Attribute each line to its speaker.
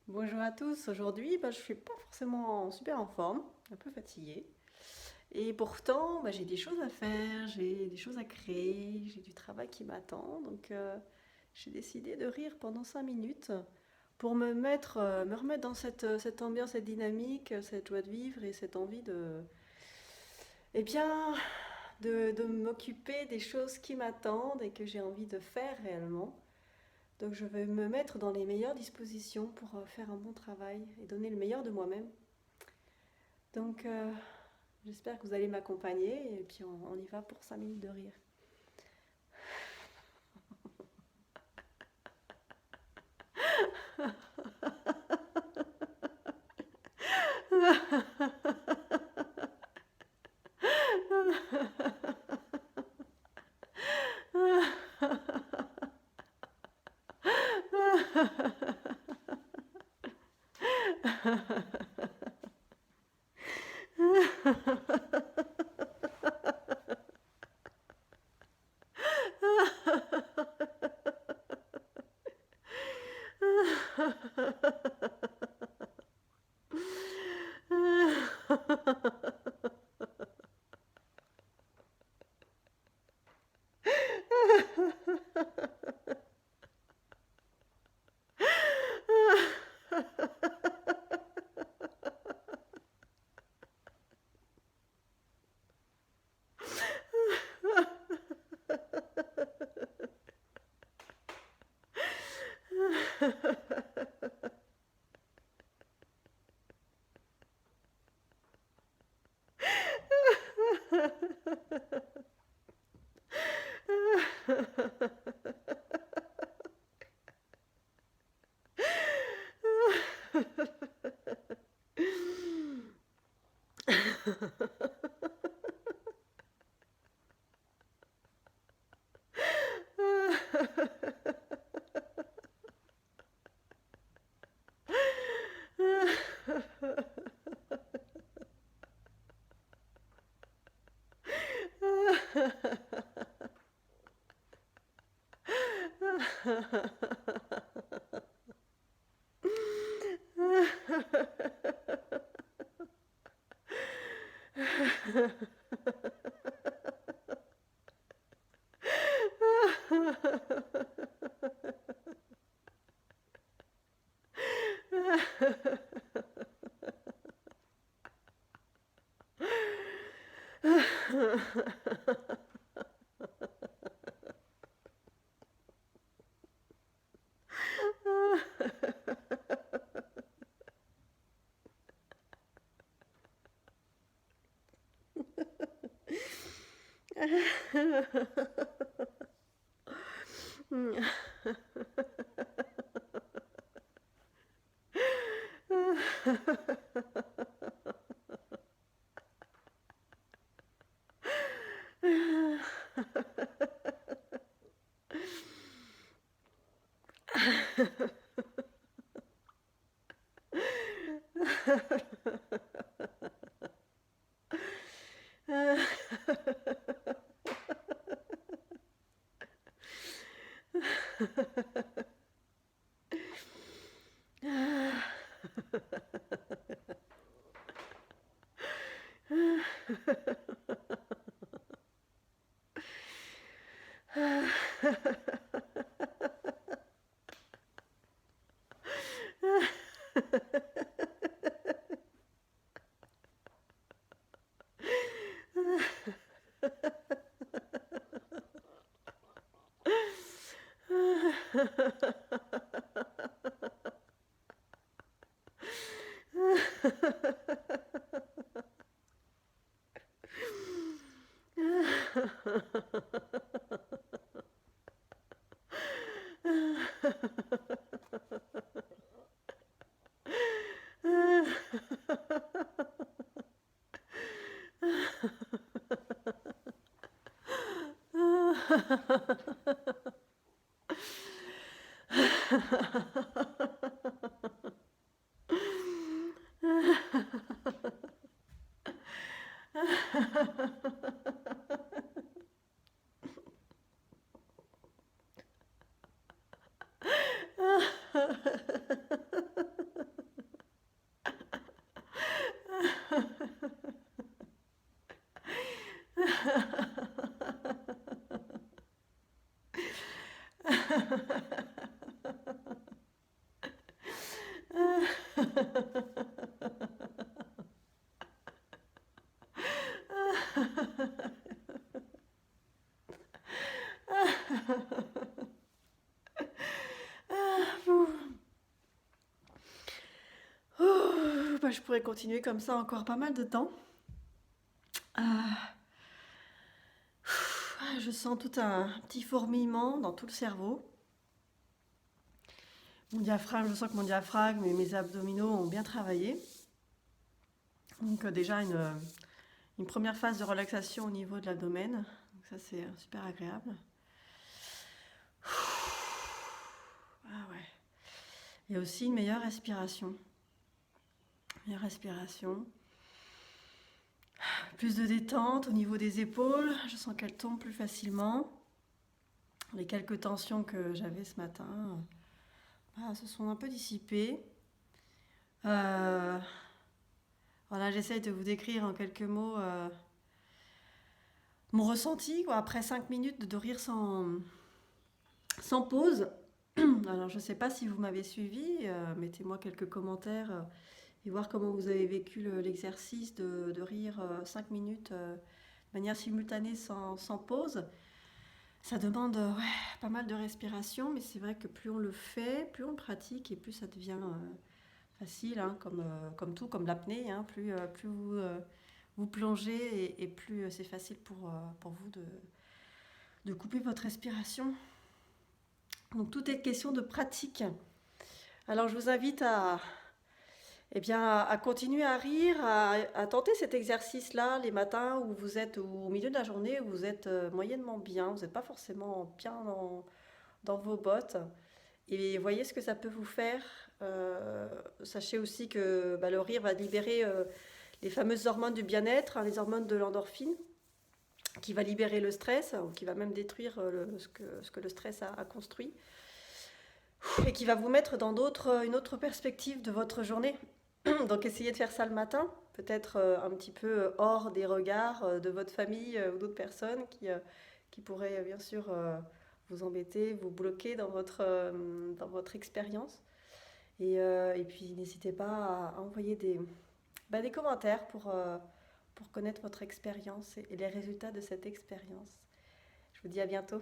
Speaker 1: Bonjour à tous. Aujourd'hui, je suis pas forcément super en forme, un peu fatiguée. Et pourtant, j'ai des choses à faire, j'ai des choses à créer, j'ai du travail qui m'attend. Donc, j'ai décidé de rire pendant 5 minutes pour me remettre dans cette ambiance, cette dynamique, cette joie de vivre et cette envie eh bien, de m'occuper des choses qui m'attendent et que j'ai envie de faire réellement. Donc je vais me mettre dans les meilleures dispositions pour faire un bon travail et donner le meilleur de moi-même. Donc j'espère que vous allez m'accompagner et puis on y va pour 5 minutes de rire. Ouh, bah, je pourrais continuer comme ça encore pas mal de temps. Ah, je sens tout un petit fourmillement dans tout le cerveau. Mon diaphragme, je sens que mon diaphragme et mes abdominaux ont bien travaillé. Donc déjà une première phase de relaxation au niveau de l'abdomen. Donc ça c'est super agréable. Ah ouais. Et aussi une meilleure respiration. Meilleure respiration. Plus de détente au niveau des épaules. Je sens qu'elles tombent plus facilement. Les quelques tensions que j'avais ce matin se sont un peu dissipées. Euh, voilà, j'essaye de vous décrire en quelques mots mon ressenti quoi, après 5 minutes de rire sans pause. Alors, je ne sais pas si vous m'avez suivi, mettez-moi quelques commentaires et voir comment vous avez vécu l'exercice de rire 5 minutes de manière simultanée sans pause. Ça demande pas mal de respiration, mais c'est vrai que plus on le fait, plus on le pratique et plus ça devient facile, hein, comme tout, comme l'apnée. Hein, plus vous plongez et plus c'est facile pour vous de couper votre respiration. Donc tout est question de pratique. Alors je vous invite à continuer à rire, à tenter cet exercice-là les matins où vous êtes au milieu de la journée, où vous êtes moyennement bien, vous n'êtes pas forcément bien dans vos bottes. Et voyez ce que ça peut vous faire. Sachez aussi que le rire va libérer les fameuses hormones du bien-être, hein, les hormones de l'endorphine, qui va libérer le stress, ou qui va même détruire ce que le stress a construit, et qui va vous mettre dans une autre perspective de votre journée. Donc essayez de faire ça le matin, peut-être un petit peu hors des regards de votre famille ou d'autres personnes qui pourraient bien sûr vous embêter, vous bloquer dans votre expérience. Et puis n'hésitez pas à envoyer des commentaires pour connaître votre expérience et les résultats de cette expérience. Je vous dis à bientôt.